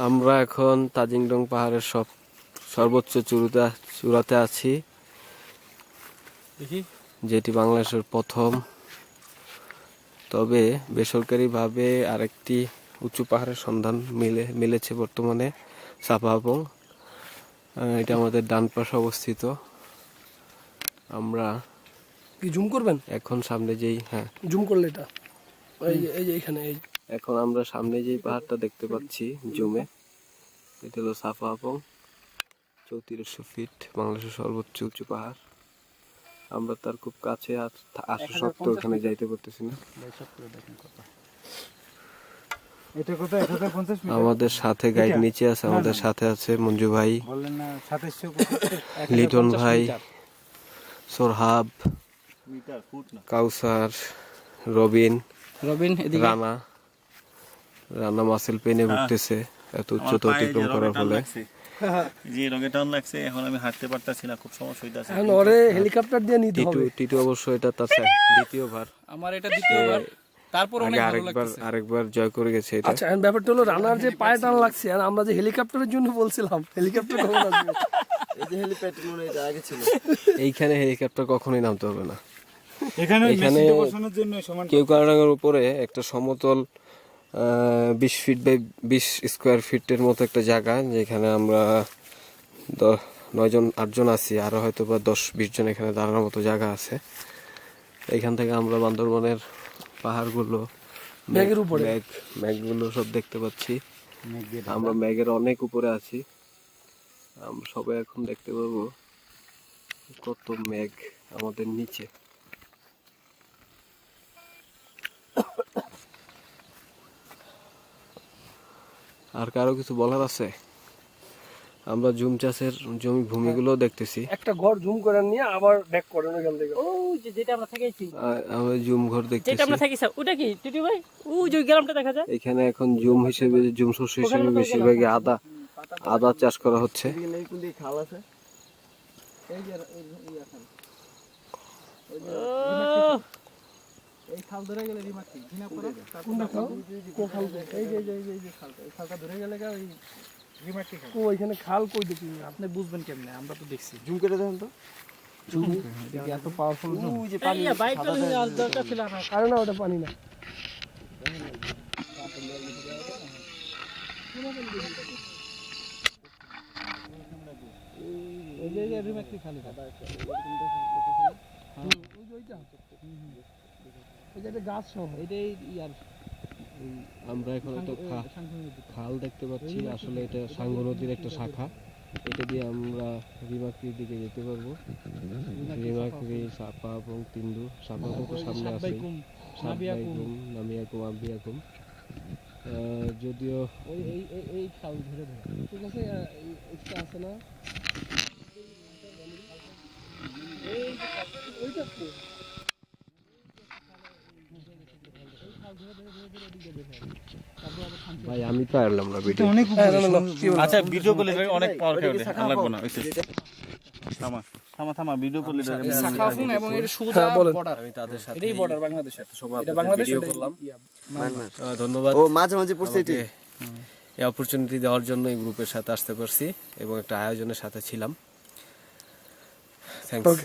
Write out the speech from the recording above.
আমরা এখন তাজিংডং পাহাড়ের সর্বোচ্চ চূড়াতে আছি, যেটি বাংলাদেশের প্রথম। তবে বেসরকারিভাবে আরেকটি উঁচু পাহাড়ের সন্ধান মিলেছে বর্তমানে, সাপাহাবং। এটা আমাদের ডান পাশে অবস্থিত। আমরা কি জুম করবেন এখন সামনে জুম করলে এটা এই যে এখানে এখন আমরা সামনে যেই পাহাড়টা দেখতে পাচ্ছি জুমে, এটা হলো সাপাহাবং, 3400 ফিট, বাংলাদেশের সর্বোচ্চ উঁচু পাহাড়। আমরা তার খুব কাছে আসা সত্ত্বেও ওখানে যাইতে পারতেছি না। আমাদের সাথে গাইড নিচে আছে, আমাদের সাথে আছে মঞ্জু ভাই, লিটন ভাই, সোরহাব, কাউসার, রবিন, রানা মাসেল পেনে ঘুরতেছে এত উচ্চতা অতিক্রম করার ফলে। যে রঙে টান লাগছে, এখন আমি হাঁটতে পারতাছি না, খুব সমস্যা হইতাছে। এখন ওরে হেলিকপ্টার দিয়ে নিতে হবে। টিটু অবশ্য এটা তার দ্বিতীয়বার, আমার এটা দ্বিতীয়বার, তারপর অনেক ভালো লাগছে। আরেকবার জয় করে গেছে এটা। আচ্ছা, এখন ব্যাপারটা হলো রানার যে পায়ে টান লাগছে, আর আমরা যে হেলিকপ্টারের জন্য বলছিলাম, হেলিকপ্টার কখন আসবে? এই যে হেলিপ্যাড মনে হয় আগে ছিল। এইখানে হেলিকপ্টার কখনোই নামতে হবে না। এখানে কেওক্রাডাঙ্গার উপরে একটা সমতল 20 ফিট বাই 20 স্কোয়ার ফিটের মতো একটা জায়গা, যেখানে আমরা 8 জন আছি, আরো হয়তো বা 10-20 জন এখানে দাঁড়ানোর মতো জায়গা আছে। এখান থেকে আমরা বান্দরবনের পাহাড়গুলো, মেঘগুলো সব দেখতে পাচ্ছি। আমরা মেঘের অনেক উপরে আছি। আমরা সবাই এখন দেখতে পাবো কত মেঘ আমাদের নিচে। আর কারো কিছু বলার আছে? আমরা জুম চাষের জমি ভূমিগুলো দেখতেছি। একটা ঘর জুম করে নিয়ে আবার ব্যাক করেন ওখান থেকে। ও যেটা আমরা থাকেছি, আমরা জুম ঘর দেখতেছি। যেটা আমরা থাকি ওটা কি টিটু ভাই? ও যে গ্রামটা দেখা যায় এখানে এখন জুম শস্য হিসেবে বেশিরভাগই আদা চাষ করা হচ্ছে। এই কোন দিকে খাল আছে? এই যে এই খাল ধরে গেলে রিমাটি ঘিনা পড়ে। কোনটা খাল? কোন খাল? এই যে খালটা, এই খালটা ধরে গেলে ওই রিমাটি খাল। ও এখানে খাল কই দেখি? আপনি বুঝবেন কেমনে? আমরা তো দেখছি। জুম করে দেখেন তো। জুম এত পাওয়ারফুল জুম। ওই যে পানি বাইক চালানো আজ দরকার ছিল না। আরে না, ওটা পানি না। এই যে রিমাটি খালি খাদা আছে। ওই যে গাছ সহ এটাই ইয়ার আমরা এখন একটা খাল দেখতে পাচ্ছি, আসলে এটা সাঙ্গু নদীর একটা শাখা। এটা দিয়ে আমরা রিমাক্রির দিকে যেতে পারবো। রিমাক্রি, সাপাহাবং, তিন্দু। সাপাহাবং তো সামনে আছে, নামিয়াকুম, আম্বিয়াকুম। যদিও এই খাল ধরে ঠিক আছে, এটা আছে না ওইটা তো ভাই আমি তো পারলাম না ভিডিও। আচ্ছা, ভিডিও করলে অনেক পাওয়ার খাবে, লাগবে না। থামা ভিডিও করলে সাখাফুন এবং এর সুদা বর্ডার, আমি তাদের সাথে এটাই বর্ডার বাংলাদেশের। এটা বাংলাদেশ ভিডিও করলাম। ধন্যবাদ। ও মাঝে পড়ছে এটি। এই অপরচুনিটি দেওয়ার জন্য এই গ্রুপের সাথে আসতে পারছি এবং একটা আয়োজনের সাথে ছিলাম। থ্যাঙ্কস।